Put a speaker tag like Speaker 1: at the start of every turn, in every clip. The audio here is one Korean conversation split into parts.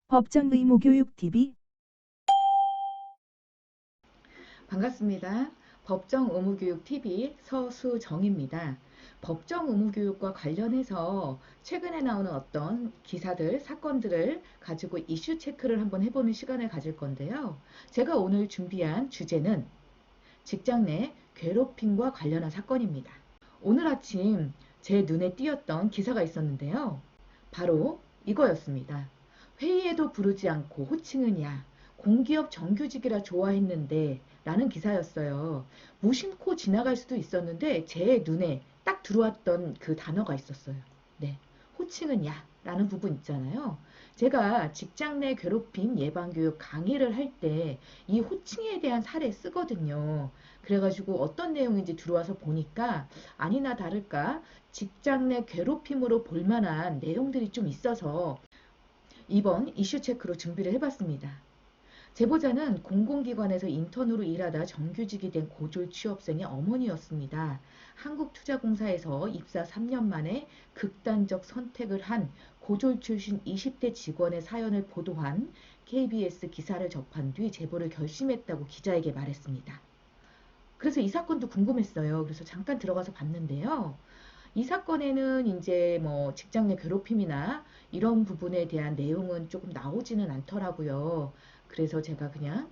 Speaker 1: 법정의무교육TV
Speaker 2: 반갑습니다. 법정의무교육TV 서수정입니다. 법정의무교육과 관련해서 최근에 나오는 어떤 기사들, 사건들을 가지고 이슈 체크를 한번 해보는 시간을 가질 건데요. 제가 오늘 준비한 주제는 직장 내 괴롭힘과 관련한 사건입니다. 오늘 아침 제 눈에 띄었던 기사가 있었는데요. 바로 이거였습니다. 회의에도 부르지 않고 호칭은 야, 공기업 정규직이라 좋아했는데 라는 기사였어요. 무심코 지나갈 수도 있었는데 제 눈에 딱 들어왔던 그 단어가 있었어요. 네, 호칭은 야 라는 부분 있잖아요. 제가 직장 내 괴롭힘 예방교육 강의를 할 때 이 호칭에 대한 사례 쓰거든요. 그래가지고 어떤 내용인지 들어와서 보니까 아니나 다를까 직장 내 괴롭힘으로 볼만한 내용들이 좀 있어서 이번 이슈 체크로 준비를 해봤습니다. 제보자는 공공기관에서 인턴으로 일하다 정규직이 된 고졸 취업생의 어머니였습니다. 한국투자공사에서 입사 3년 만에 극단적 선택을 한 고졸 출신 20대 직원의 사연을 보도한 KBS 기사를 접한 뒤 제보를 결심했다고 기자에게 말했습니다. 그래서 이 사건도 궁금했어요. 그래서 잠깐 들어가서 봤는데요. 이 사건에는 이제 뭐 직장 내 괴롭힘이나 이런 부분에 대한 내용은 조금 나오지는 않더라고요. 그래서 제가 그냥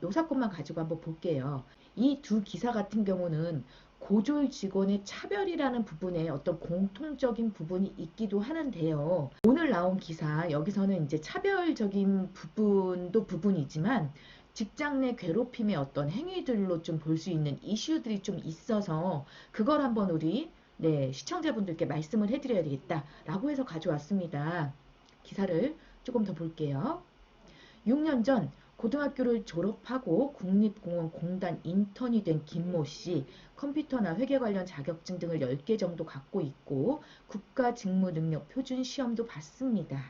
Speaker 2: 요 사건만 가지고 한번 볼게요. 이 두 기사 같은 경우는 고졸 직원의 차별이라는 부분에 어떤 공통적인 부분이 있기도 하는데요. 오늘 나온 기사, 여기서는 이제 차별적인 부분도 부분이지만 직장 내 괴롭힘의 어떤 행위들로 좀 볼 수 있는 이슈들이 좀 있어서 그걸 한번 우리 시청자분들께 말씀을 해드려야 되겠다라고 해서 가져왔습니다. 기사를 조금 더 볼게요. 6년 전 고등학교를 졸업하고 국립공원공단 인턴이 된 김모 씨, 컴퓨터나 회계 관련 자격증 등을 10개 정도 갖고 있고 국가직무능력 표준 시험도 봤습니다.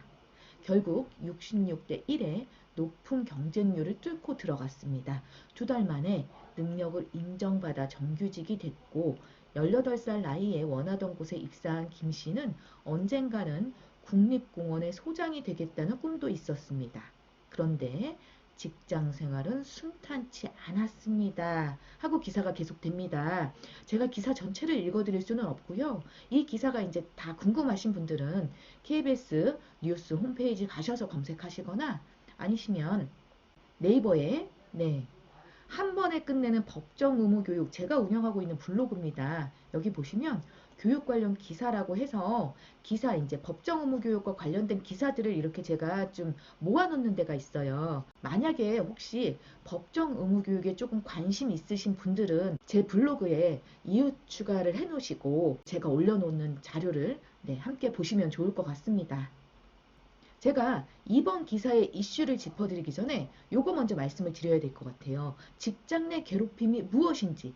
Speaker 2: 결국 66대 1에 높은 경쟁률을 뚫고 들어갔습니다. 2달 만에 능력을 인정받아 정규직이 됐고 18살 나이에 원하던 곳에 입사한 김 씨는 언젠가는 국립공원의 소장이 되겠다는 꿈도 있었습니다. 그런데 직장 생활은 순탄치 않았습니다. 하고 기사가 계속됩니다. 제가 기사 전체를 읽어드릴 수는 없고요. 이 기사가 이제 다 궁금하신 분들은 KBS 뉴스 홈페이지 가셔서 검색하시거나 아니시면 네이버에 한 번에 끝내는 법정 의무 교육 제가 운영하고 있는 블로그입니다. 여기 보시면 교육 관련 기사라고 해서 기사 이제 법정 의무 교육과 관련된 기사들을 이렇게 제가 좀 모아놓는 데가 있어요. 만약에 혹시 법정 의무 교육에 조금 관심 있으신 분들은 제 블로그에 이웃 추가를 해 놓으시고 제가 올려놓는 자료를 함께 보시면 좋을 것 같습니다. 제가 이번 기사의 이슈를 짚어드리기 전에 요거 먼저 말씀을 드려야 될 것 같아요. 직장 내 괴롭힘이 무엇인지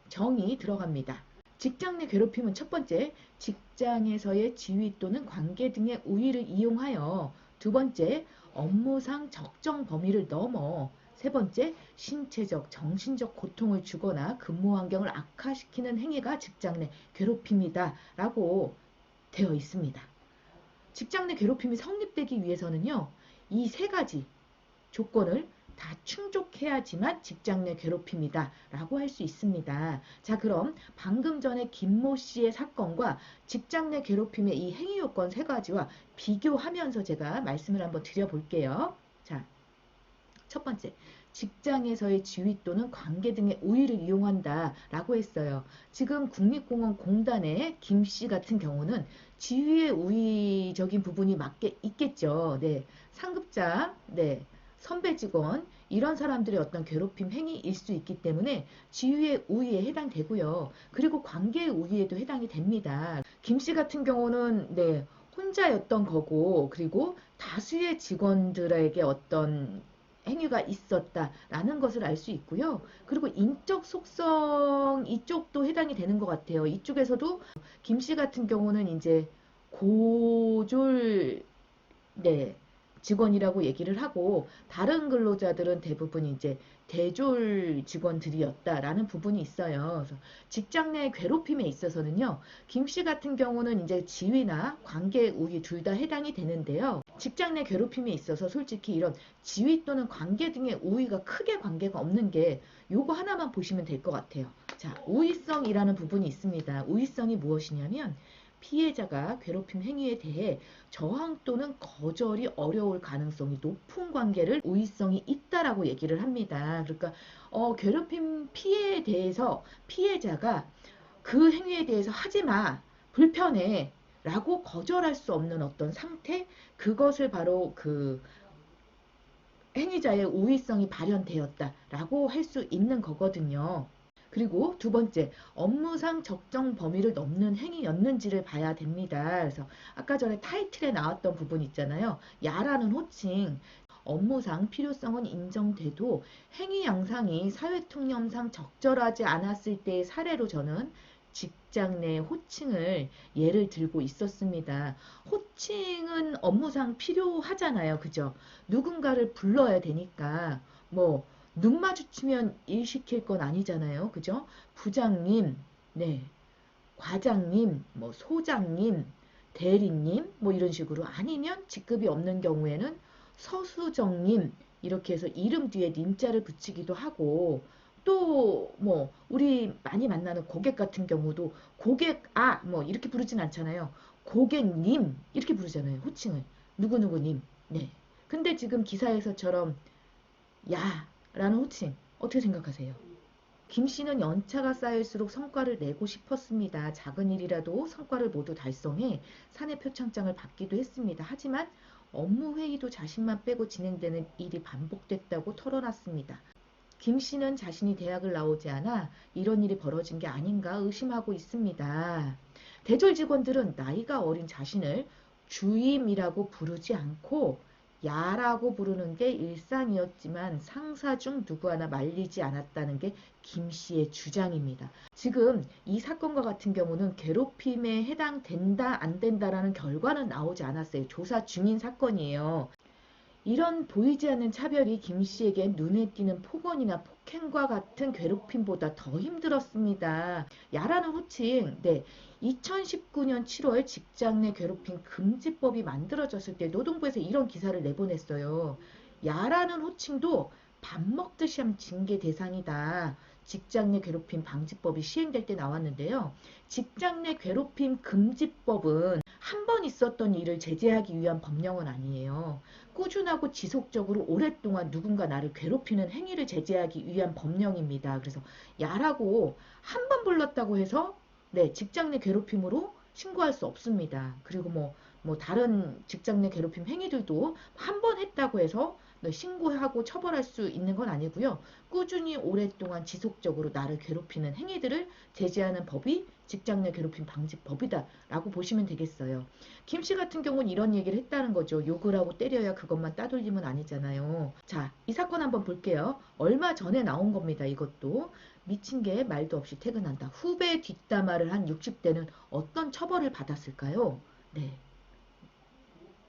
Speaker 2: 정의 들어갑니다. 직장 내 괴롭힘은 첫 번째, 직장에서의 지위 또는 관계 등의 우위를 이용하여 두 번째, 업무상 적정 범위를 넘어 세 번째, 신체적, 정신적 고통을 주거나 근무 환경을 악화시키는 행위가 직장 내 괴롭힘이다 라고 되어 있습니다. 직장 내 괴롭힘이 성립되기 위해서는요, 이 세 가지 조건을 다 충족해야지만 직장 내 괴롭힘이다 라고 할 수 있습니다. 자, 그럼 방금 전에 김모 씨의 사건과 직장 내 괴롭힘의 이 행위 요건 세 가지와 비교하면서 제가 말씀을 한번 드려볼게요. 자, 첫 번째, 직장에서의 지위 또는 관계 등의 우위를 이용한다 라고 했어요. 지금 국립공원 공단의 김 씨 같은 경우는 지위의 우위적인 부분이 맞게 있겠죠. 상급자, 선배 직원, 이런 사람들의 어떤 괴롭힘 행위일 수 있기 때문에 지위의 우위에 해당되고요. 그리고 관계의 우위에도 해당이 됩니다. 김 씨 같은 경우는 혼자였던 거고, 그리고 다수의 직원들에게 어떤 행위가 있었다라는 것을 알 수 있고요. 그리고 인적 속성 이쪽도 해당이 되는 것 같아요. 이쪽에서도 김 씨 같은 경우는 이제 고졸, 네, 직원이라고 얘기를 하고 다른 근로자들은 대부분 이제 대졸 직원들이었다라는 부분이 있어요. 그래서 직장 내 괴롭힘에 있어서는요, 김 씨 같은 경우는 이제 지위나 관계 우위 둘 다 해당이 되는데요. 직장 내 괴롭힘에 있어서 솔직히 이런 지위 또는 관계 등의 우위가 크게 관계가 없는 게 요거 하나만 보시면 될 것 같아요. 자, 우위성이라는 부분이 있습니다. 우위성이 무엇이냐면 피해자가 괴롭힘 행위에 대해 저항 또는 거절이 어려울 가능성이 높은 관계를 우위성이 있다라고 얘기를 합니다. 그러니까 괴롭힘 피해에 대해서 피해자가 그 행위에 대해서 하지 마, 불편해 라고 거절할 수 없는 어떤 상태, 그것을 바로 그 행위자의 우위성이 발현되었다라고 할 수 있는 거거든요. 그리고 두 번째, 업무상 적정 범위를 넘는 행위였는지를 봐야 됩니다. 그래서 아까 전에 타이틀에 나왔던 부분 있잖아요. 야라는 호칭. 업무상 필요성은 인정돼도 행위 양상이 사회통념상 적절하지 않았을 때의 사례로 저는 직장 내 호칭을 예를 들고 있었습니다. 호칭은 업무상 필요하잖아요. 그죠? 누군가를 불러야 되니까 뭐 눈 마주치면 일 시킬 건 아니잖아요. 그죠? 부장님, 네, 과장님, 뭐 소장님, 대리님, 뭐 이런 식으로 아니면 직급이 없는 경우에는 서수정님 이렇게 해서 이름 뒤에 님자를 붙이기도 하고 또 뭐 우리 많이 만나는 고객 같은 경우도 고객 뭐 이렇게 부르진 않잖아요. 고객님 이렇게 부르잖아요. 호칭을 누구누구님. 네. 근데 지금 기사에서처럼 야라는 호칭 어떻게 생각하세요? 김 씨는 연차가 쌓일수록 성과를 내고 싶었습니다. 작은 일이라도 성과를 모두 달성해 사내 표창장을 받기도 했습니다. 하지만 업무 회의도 자신만 빼고 진행되는 일이 반복됐다고 털어놨습니다. 김 씨는 자신이 대학을 나오지 않아 이런 일이 벌어진 게 아닌가 의심하고 있습니다. 대졸 직원들은 나이가 어린 자신을 주임이라고 부르지 않고 야라고 부르는 게 일상이었지만 상사 중 누구 하나 말리지 않았다는 게 김 씨의 주장입니다. 지금 이 사건과 같은 경우는 괴롭힘에 해당된다 안 된다라는 결과는 나오지 않았어요. 조사 중인 사건이에요. 이런 보이지 않는 차별이 김 씨에겐 눈에 띄는 폭언이나 폭행과 같은 괴롭힘보다 더 힘들었습니다. 야라는 호칭, 네. 2019년 7월 직장 내 괴롭힘 금지법이 만들어졌을 때 노동부에서 이런 기사를 내보냈어요. 야라는 호칭도 밥 먹듯이 하면 징계 대상이다. 직장 내 괴롭힘 방지법이 시행될 때 나왔는데요. 직장 내 괴롭힘 금지법은 한 번 있었던 일을 제재하기 위한 법령은 아니에요. 꾸준하고 지속적으로 오랫동안 누군가 나를 괴롭히는 행위를 제재하기 위한 법령입니다. 그래서 야라고 한 번 불렀다고 해서 네, 직장 내 괴롭힘으로 신고할 수 없습니다. 그리고 뭐 다른 직장 내 괴롭힘 행위들도 한 번 했다고 해서 신고하고 처벌할 수 있는 건 아니고요. 꾸준히 오랫동안 지속적으로 나를 괴롭히는 행위들을 제재하는 법이 직장 내 괴롭힘 방지법이다라고 보시면 되겠어요. 김 씨 같은 경우는 이런 얘기를 했다는 거죠. 욕을 하고 때려야 그것만 따돌림은 아니잖아요. 자, 이 사건 한번 볼게요. 얼마 전에 나온 겁니다. 이것도. 미친 개 말도 없이 퇴근한다. 후배 뒷담화를 한 60대는 어떤 처벌을 받았을까요? 네.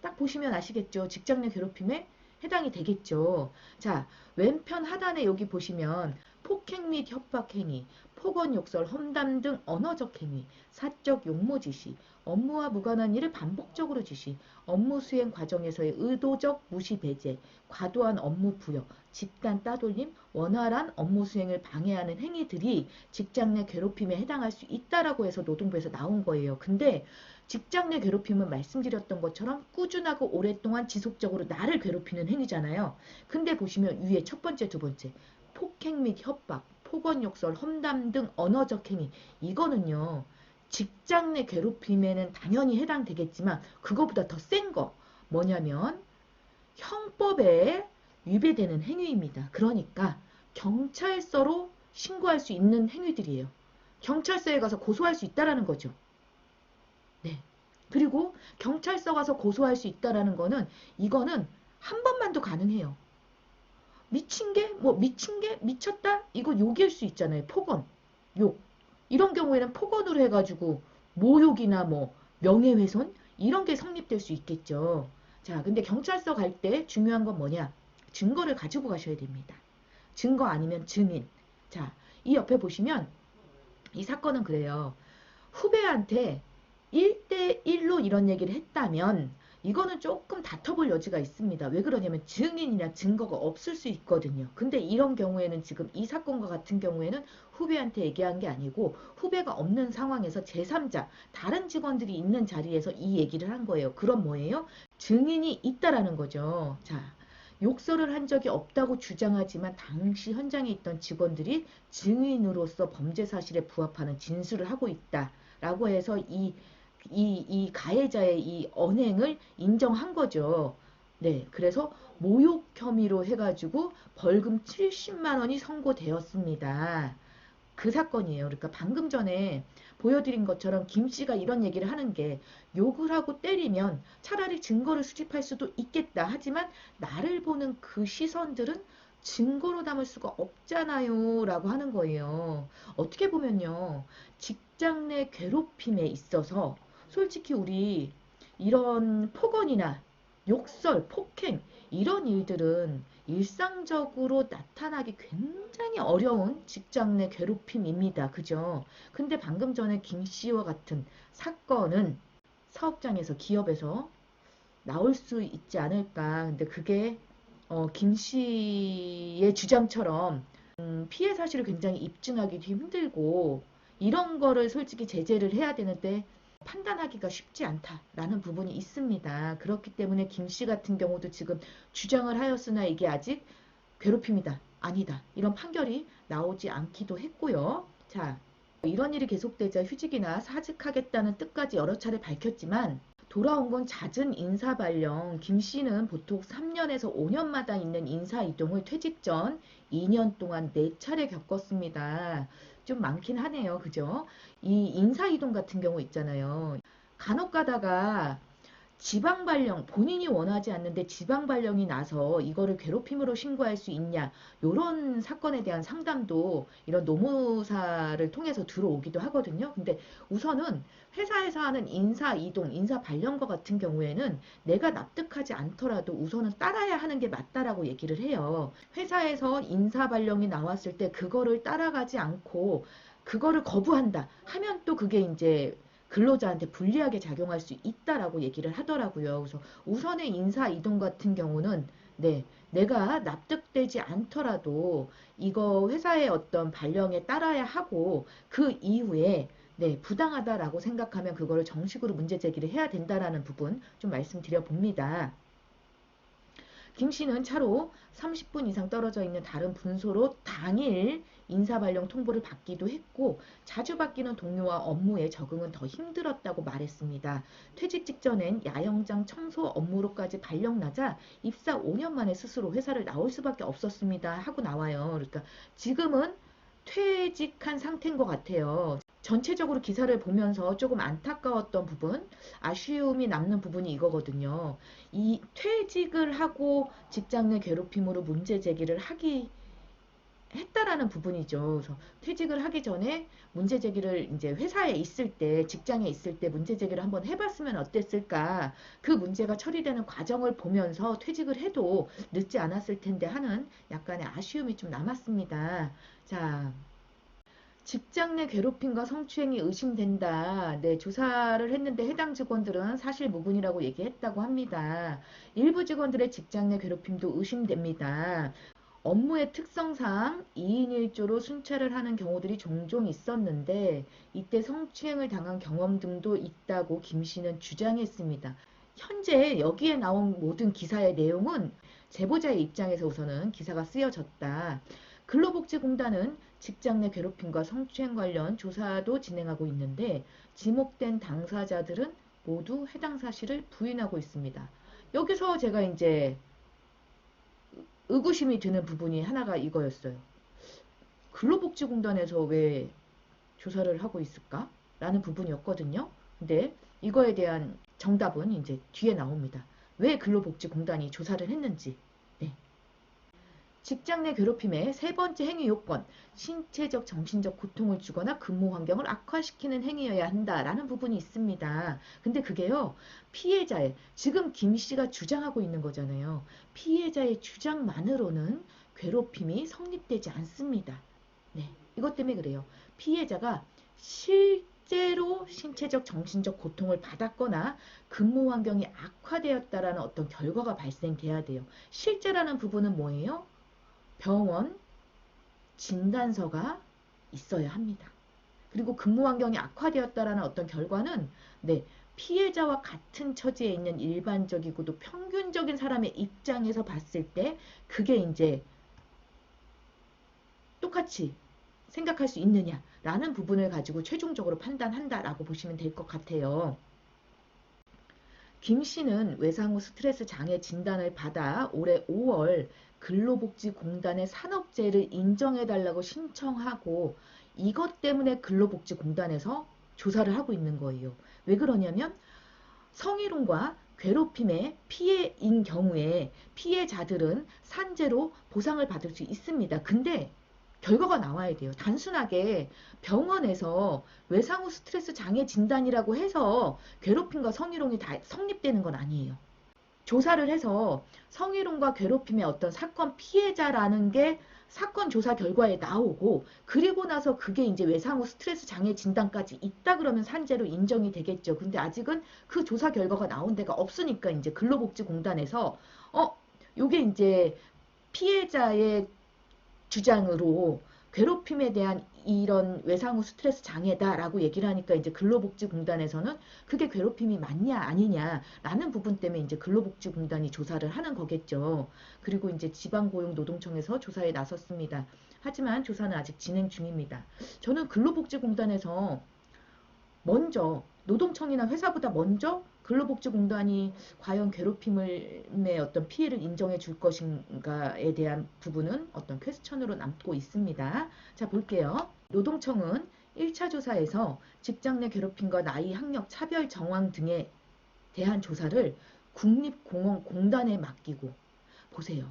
Speaker 2: 딱 보시면 아시겠죠. 직장 내 괴롭힘에 해당이 되겠죠. 자, 왼편 하단에 여기 보시면 폭행 및 협박 행위, 폭언, 욕설, 험담 등 언어적 행위, 사적 용모 지시, 업무와 무관한 일을 반복적으로 지시, 업무 수행 과정에서의 의도적 무시 배제, 과도한 업무 부여, 집단 따돌림, 원활한 업무 수행을 방해하는 행위들이 직장 내 괴롭힘에 해당할 수 있다라고 해서 노동부에서 나온 거예요. 근데 직장 내 괴롭힘은 말씀드렸던 것처럼 꾸준하고 오랫동안 지속적으로 나를 괴롭히는 행위잖아요. 근데 보시면 위에 첫 번째, 두 번째 폭행 및 협박, 폭언, 욕설, 험담 등 언어적 행위 이거는요. 직장 내 괴롭힘에는 당연히 해당되겠지만 그거보다 더 센 거 뭐냐면 형법에 위배되는 행위입니다. 그러니까 경찰서로 신고할 수 있는 행위들이에요. 경찰서에 가서 고소할 수 있다라는 거죠. 네. 그리고 경찰서 가서 고소할 수 있다라는 거는 이거는 한 번만도 가능해요. 미친 게 미친 게 미쳤다 이거 욕일 수 있잖아요. 폭언, 욕. 이런 경우에는 폭언으로 해가지고 모욕이나 뭐 명예훼손 이런 게 성립될 수 있겠죠. 자, 근데 경찰서 갈 때 중요한 건 뭐냐? 증거를 가지고 가셔야 됩니다. 증거 아니면 증인. 자, 이 옆에 보시면 이 사건은 그래요. 후배한테 1대1로 이런 얘기를 했다면 이거는 조금 다퉈볼 여지가 있습니다. 왜 그러냐면 증인이나 증거가 없을 수 있거든요. 근데 이런 경우에는 지금 이 사건과 같은 경우에는 후배한테 얘기한 게 아니고 후배가 없는 상황에서 제3자, 다른 직원들이 있는 자리에서 이 얘기를 한 거예요. 그럼 뭐예요? 증인이 있다라는 거죠. 자, 욕설을 한 적이 없다고 주장하지만 당시 현장에 있던 직원들이 증인으로서 범죄 사실에 부합하는 진술을 하고 있다라고 해서 이 가해자의 이 언행을 인정한 거죠. 네, 그래서 모욕 혐의로 해가지고 벌금 70만 원이 선고되었습니다. 그 사건이에요. 그러니까 방금 전에 보여드린 것처럼 김 씨가 이런 얘기를 하는 게 욕을 하고 때리면 차라리 증거를 수집할 수도 있겠다. 하지만 나를 보는 그 시선들은 증거로 담을 수가 없잖아요. 라고 하는 거예요. 어떻게 보면요. 직장 내 괴롭힘에 있어서 솔직히 우리 이런 폭언이나 욕설, 폭행 이런 일들은 일상적으로 나타나기 굉장히 어려운 직장 내 괴롭힘입니다. 그죠? 근데 방금 전에 김 씨와 같은 사건은 사업장에서 기업에서 나올 수 있지 않을까. 근데 그게 김 씨의 주장처럼 피해 사실을 굉장히 입증하기도 힘들고 이런 거를 솔직히 제재를 해야 되는데 판단하기가 쉽지 않다라는 부분이 있습니다. 그렇기 때문에 김 씨 같은 경우도 지금 주장을 하였으나 이게 아직 괴롭힘이다, 아니다 이런 판결이 나오지 않기도 했고요. 자, 이런 일이 계속되자 휴직이나 사직하겠다는 뜻까지 여러 차례 밝혔지만 돌아온 건 잦은 인사 발령. 김 씨는 보통 3년에서 5년마다 있는 인사 이동을 퇴직 전 2년 동안 4차례 겪었습니다. 좀 많긴 하네요. 그죠? 이 인사 이동 같은 경우 있잖아요. 간혹 가다가 지방 발령, 본인이 원하지 않는데 지방 발령이 나서 이거를 괴롭힘으로 신고할 수 있냐, 요런 사건에 대한 상담도 이런 노무사를 통해서 들어오기도 하거든요. 근데 우선은 회사에서 하는 인사 이동, 인사 발령과 같은 경우에는 내가 납득하지 않더라도 우선은 따라야 하는 게 맞다라고 얘기를 해요. 회사에서 인사 발령이 나왔을 때 그거를 따라가지 않고 그거를 거부한다 하면 또 그게 이제 근로자한테 불리하게 작용할 수 있다라고 얘기를 하더라고요. 그래서 우선의 인사 이동 같은 경우는 네, 내가 납득되지 않더라도 이거 회사의 어떤 발령에 따라야 하고 그 이후에 네, 부당하다라고 생각하면 그거를 정식으로 문제 제기를 해야 된다라는 부분 좀 말씀드려 봅니다. 김 씨는 차로 30분 이상 떨어져 있는 다른 분소로 당일 인사발령 통보를 받기도 했고 자주 바뀌는 동료와 업무에 적응은 더 힘들었다고 말했습니다. 퇴직 직전엔 야영장 청소 업무로까지 발령나자 입사 5년 만에 스스로 회사를 나올 수밖에 없었습니다. 하고 나와요. 그러니까 지금은 퇴직한 상태인 것 같아요. 전체적으로 기사를 보면서 조금 안타까웠던 부분, 아쉬움이 남는 부분이 이거거든요. 이 퇴직을 하고 직장 내 괴롭힘으로 문제 제기를 하기 했다라는 부분이죠. 그래서 퇴직을 하기 전에 문제 제기를 이제 회사에 있을 때, 직장에 있을 때 문제 제기를 한번 해봤으면 어땠을까? 그 문제가 처리되는 과정을 보면서 퇴직을 해도 늦지 않았을 텐데 하는 약간의 아쉬움이 좀 남았습니다. 자, 직장 내 괴롭힘과 성추행이 의심된다. 네, 조사를 했는데 해당 직원들은 사실 무근이라고 얘기했다고 합니다. 일부 직원들의 직장 내 괴롭힘도 의심됩니다. 업무의 특성상 2인 1조로 순찰을 하는 경우들이 종종 있었는데 이때 성추행을 당한 경험 등도 있다고 김 씨는 주장했습니다. 현재 여기에 나온 모든 기사의 내용은 제보자의 입장에서 우선은 기사가 쓰여졌다. 근로복지공단은 직장 내 괴롭힘과 성추행 관련 조사도 진행하고 있는데 지목된 당사자들은 모두 해당 사실을 부인하고 있습니다. 여기서 제가 이제 의구심이 드는 부분이 하나가 이거였어요. 근로복지공단에서 왜 조사를 하고 있을까? 라는 부분이었거든요. 근데 이거에 대한 정답은 이제 뒤에 나옵니다. 왜 근로복지공단이 조사를 했는지. 네. 직장 내 괴롭힘의 세 번째 행위 요건, 신체적, 정신적 고통을 주거나 근무 환경을 악화시키는 행위여야 한다라는 부분이 있습니다. 근데 그게요, 피해자의, 지금 김 씨가 주장하고 있는 거잖아요. 피해자의 주장만으로는 괴롭힘이 성립되지 않습니다. 네, 이것 때문에 그래요. 피해자가 실제로 신체적, 정신적 고통을 받았거나 근무 환경이 악화되었다라는 어떤 결과가 발생돼야 돼요. 실제라는 부분은 뭐예요? 병원 진단서가 있어야 합니다. 그리고 근무 환경이 악화되었다라는 어떤 결과는 네, 피해자와 같은 처지에 있는 일반적이고도 평균적인 사람의 입장에서 봤을 때 그게 이제 똑같이 생각할 수 있느냐라는 부분을 가지고 최종적으로 판단한다라고 보시면 될 것 같아요. 김 씨는 외상 후 스트레스 장애 진단을 받아 올해 5월 근로복지공단에 산업재해를 인정해달라고 신청하고 이것 때문에 근로복지공단에서 조사를 하고 있는 거예요. 왜 그러냐면 성희롱과 괴롭힘의 피해인 경우에 피해자들은 산재로 보상을 받을 수 있습니다. 근데 결과가 나와야 돼요. 단순하게 병원에서 외상 후 스트레스 장애 진단이라고 해서 괴롭힘과 성희롱이 다 성립되는 건 아니에요. 조사를 해서 성희롱과 괴롭힘의 어떤 사건 피해자라는 게 사건 조사 결과에 나오고 그리고 나서 그게 이제 외상 후 스트레스 장애 진단까지 있다 그러면 산재로 인정이 되겠죠. 근데 아직은 그 조사 결과가 나온 데가 없으니까 이제 근로복지공단에서 요게 이제 피해자의 주장으로 괴롭힘에 대한 이런 외상 후 스트레스 장애다라고 얘기를 하니까 이제 근로복지공단에서는 그게 괴롭힘이 맞냐 아니냐라는 부분 때문에 이제 근로복지공단이 조사를 하는 거겠죠. 그리고 이제 지방고용노동청에서 조사에 나섰습니다. 하지만 조사는 아직 진행 중입니다. 저는 근로복지공단에서 먼저 노동청이나 회사보다 먼저 근로복지공단이 과연 괴롭힘의 어떤 피해를 인정해 줄 것인가에 대한 부분은 어떤 퀘스천으로 남고 있습니다. 자, 볼게요. 노동청은 1차 조사에서 직장 내 괴롭힘과 나이, 학력, 차별 정황 등에 대한 조사를 국립공원공단에 맡기고 보세요.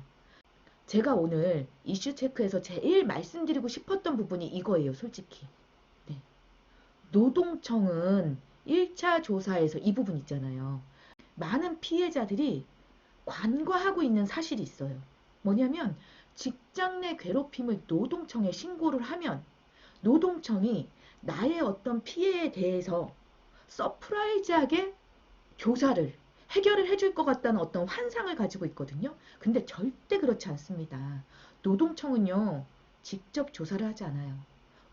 Speaker 2: 제가 오늘 이슈 체크에서 제일 말씀드리고 싶었던 부분이 이거예요, 솔직히. 네. 노동청은 1차 조사에서 이 부분 있잖아요. 많은 피해자들이 관과하고 있는 사실이 있어요. 뭐냐면 직장 내 괴롭힘을 노동청에 신고를 하면 노동청이 나의 어떤 피해에 대해서 서프라이즈하게 조사를 해결을 해줄 것 같다는 어떤 환상을 가지고 있거든요. 근데 절대 그렇지 않습니다. 노동청은요, 직접 조사를 하지 않아요.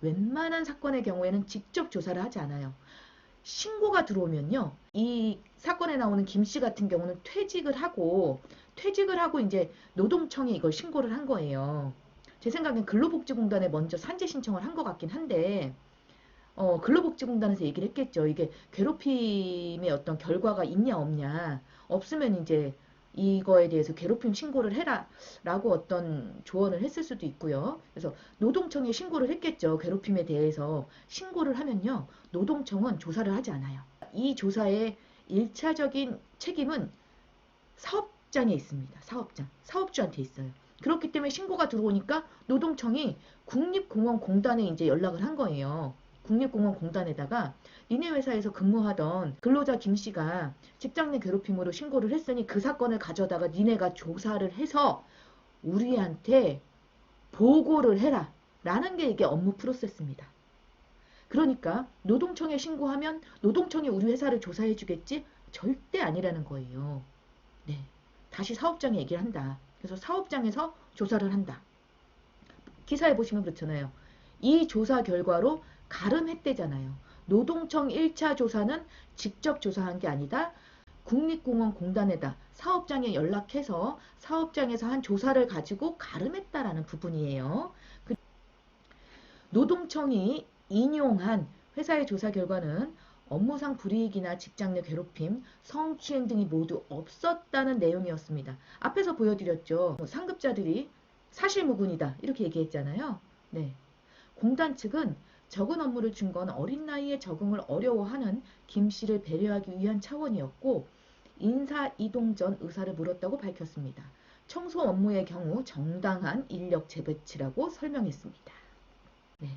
Speaker 2: 웬만한 사건의 경우에는 직접 조사를 하지 않아요. 신고가 들어오면요, 이 사건에 나오는 김 씨 같은 경우는 퇴직을 하고 이제 노동청에 이걸 신고를 한 거예요. 제 생각엔 근로복지공단에 먼저 산재 신청을 한 것 같긴 한데, 근로복지공단에서 얘기를 했겠죠. 이게 괴롭힘의 어떤 결과가 있냐 없냐. 없으면 이제 이거에 대해서 괴롭힘 신고를 해라 라고 어떤 조언을 했을 수도 있고요. 그래서 노동청에 신고를 했겠죠. 괴롭힘에 대해서 신고를 하면요, 노동청은 조사를 하지 않아요. 이 조사의 1차적인 책임은 사업장에 있습니다. 사업주한테 있어요. 그렇기 때문에 신고가 들어오니까 노동청이 국립공원공단에 이제 연락을 한 거예요. 국립공원공단에다가 니네 회사에서 근무하던 근로자 김 씨가 직장 내 괴롭힘으로 신고를 했으니 그 사건을 가져다가 니네가 조사를 해서 우리한테 보고를 해라 라는 게 이게 업무 프로세스입니다. 그러니까 노동청에 신고하면 노동청이 우리 회사를 조사해 주겠지? 절대 아니라는 거예요. 네. 다시 사업장에 얘기를 한다. 그래서 사업장에서 조사를 한다. 기사에 보시면 그렇잖아요. 이 조사 결과로 가름했대잖아요. 노동청 1차 조사는 직접 조사한 게 아니다. 국립공원공단에다 사업장에 연락해서 사업장에서 한 조사를 가지고 가름했다라는 부분이에요. 노동청이 인용한 회사의 조사 결과는 업무상 불이익이나 직장 내 괴롭힘, 성추행 등이 모두 없었다는 내용이었습니다. 앞에서 보여드렸죠. 상급자들이 사실무근이다 이렇게 얘기했잖아요. 네. 공단 측은 적은 업무를 준 건 어린 나이에 적응을 어려워하는 김 씨를 배려하기 위한 차원이었고 인사 이동 전 의사를 물었다고 밝혔습니다. 청소 업무의 경우 정당한 인력 재배치라고 설명했습니다. 네.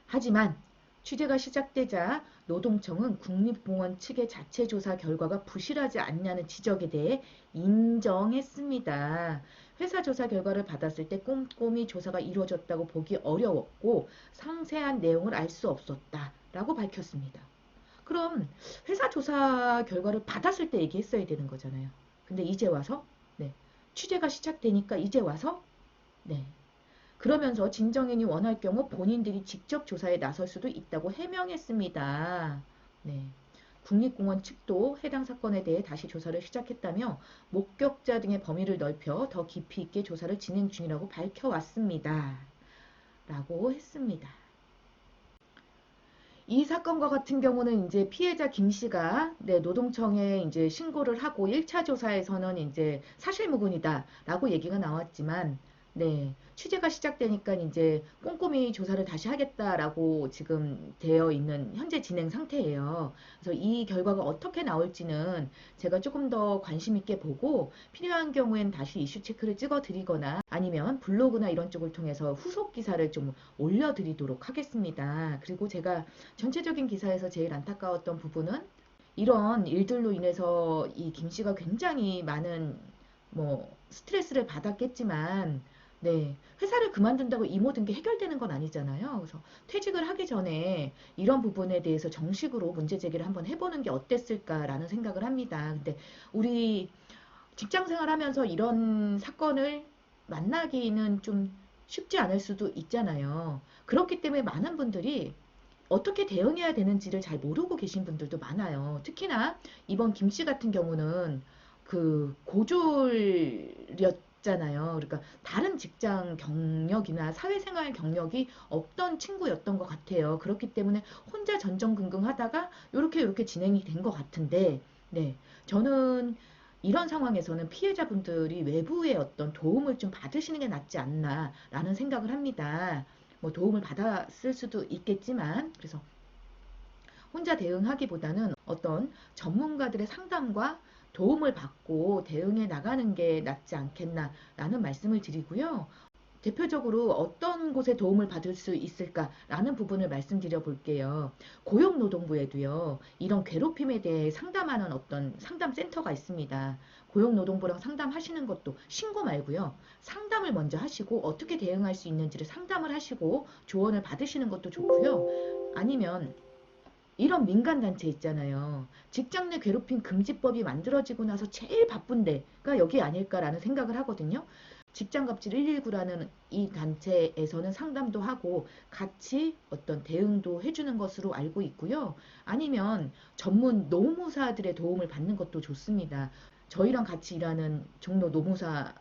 Speaker 2: 하지만 취재가 시작되자 노동청은 국립공원 측의 자체 조사 결과가 부실하지 않냐는 지적에 대해 인정했습니다. 회사 조사 결과를 받았을 때 꼼꼼히 조사가 이루어졌다고 보기 어려웠고 상세한 내용을 알 수 없었다라고 밝혔습니다. 그럼 회사 조사 결과를 받았을 때 얘기했어야 되는 거잖아요. 근데 이제 와서 네. 취재가 시작되니까 이제 와서 네. 그러면서 진정인이 원할 경우 본인들이 직접 조사에 나설 수도 있다고 해명했습니다. 네. 국립공원 측도 해당 사건에 대해 다시 조사를 시작했다며 목격자 등의 범위를 넓혀 더 깊이 있게 조사를 진행 중이라고 밝혀왔습니다. 라고 했습니다. 이 사건과 같은 경우는 이제 피해자 김 씨가 네, 노동청에 이제 신고를 하고 1차 조사에서는 이제 사실무근이다라고 얘기가 나왔지만 네, 취재가 시작되니까 이제 꼼꼼히 조사를 다시 하겠다라고 지금 되어 있는 현재 진행 상태예요. 그래서 이 결과가 어떻게 나올지는 제가 조금 더 관심 있게 보고 필요한 경우엔 다시 이슈 체크를 찍어 드리거나 아니면 블로그나 이런 쪽을 통해서 후속 기사를 좀 올려드리도록 하겠습니다. 그리고 제가 전체적인 기사에서 제일 안타까웠던 부분은 이런 일들로 인해서 이 김 씨가 굉장히 많은 뭐 스트레스를 받았겠지만 네, 회사를 그만둔다고 이 모든 게 해결되는 건 아니잖아요. 그래서 퇴직을 하기 전에 이런 부분에 대해서 정식으로 문제 제기를 한번 해보는 게 어땠을까라는 생각을 합니다. 근데 우리 직장 생활하면서 이런 사건을 만나기는 좀 쉽지 않을 수도 있잖아요. 그렇기 때문에 많은 분들이 어떻게 대응해야 되는지를 잘 모르고 계신 분들도 많아요. 특히나 이번 김 씨 같은 경우는 그 고졸이었잖아요. 그러니까 다른 직장 경력이나 사회생활 경력이 없던 친구였던 것 같아요. 그렇기 때문에 혼자 전전긍긍하다가 요렇게 진행이 된 것 같은데, 네, 저는 이런 상황에서는 피해자분들이 외부의 어떤 도움을 좀 받으시는 게 낫지 않나라는 생각을 합니다. 뭐 도움을 받았을 수도 있겠지만 그래서 혼자 대응하기보다는 어떤 전문가들의 상담과 도움을 받고 대응해 나가는 게 낫지 않겠나라는 말씀을 드리고요. 대표적으로 어떤 곳에 도움을 받을 수 있을까라는 부분을 말씀드려 볼게요. 고용노동부에도요, 이런 괴롭힘에 대해 상담하는 어떤 상담센터가 있습니다. 고용노동부랑 상담하시는 것도 신고 말고요. 상담을 먼저 하시고 어떻게 대응할 수 있는지를 상담을 하시고 조언을 받으시는 것도 좋고요. 아니면 이런 민간단체 있잖아요. 직장 내 괴롭힘 금지법이 만들어지고 나서 제일 바쁜 데가 여기 아닐까라는 생각을 하거든요. 직장갑질 119라는 이 단체에서는 상담도 하고 같이 어떤 대응도 해주는 것으로 알고 있고요. 아니면 전문 노무사들의 도움을 받는 것도 좋습니다. 저희랑 같이 일하는 종로 노무사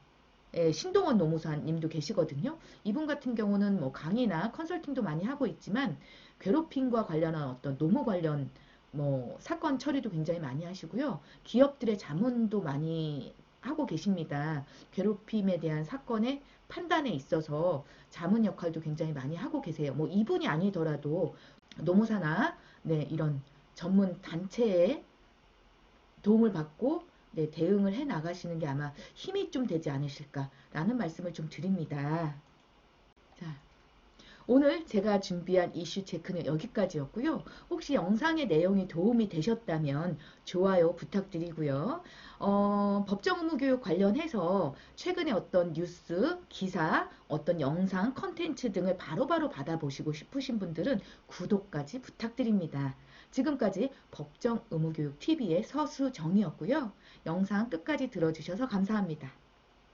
Speaker 2: 신동원 노무사님도 계시거든요. 이분 같은 경우는 뭐 강의나 컨설팅도 많이 하고 있지만 괴롭힘과 관련한 어떤 노무 관련 뭐 사건 처리도 굉장히 많이 하시고요. 기업들의 자문도 많이 하고 계십니다. 괴롭힘에 대한 사건의 판단에 있어서 자문 역할도 굉장히 많이 하고 계세요. 뭐 이분이 아니더라도 노무사나 네, 이런 전문 단체의 도움을 받고 네, 대응을 해 나가시는 게 아마 힘이 좀 되지 않으실까라는 말씀을 좀 드립니다. 자, 오늘 제가 준비한 이슈 체크는 여기까지였고요. 혹시 영상의 내용이 도움이 되셨다면 좋아요 부탁드리고요. 법정 의무 교육 관련해서 최근에 어떤 뉴스, 기사, 어떤 영상, 컨텐츠 등을 바로바로 받아보시고 싶으신 분들은 구독까지 부탁드립니다. 지금까지 법정 의무 교육 TV의 서수정이었고요. 영상 끝까지 들어주셔서 감사합니다.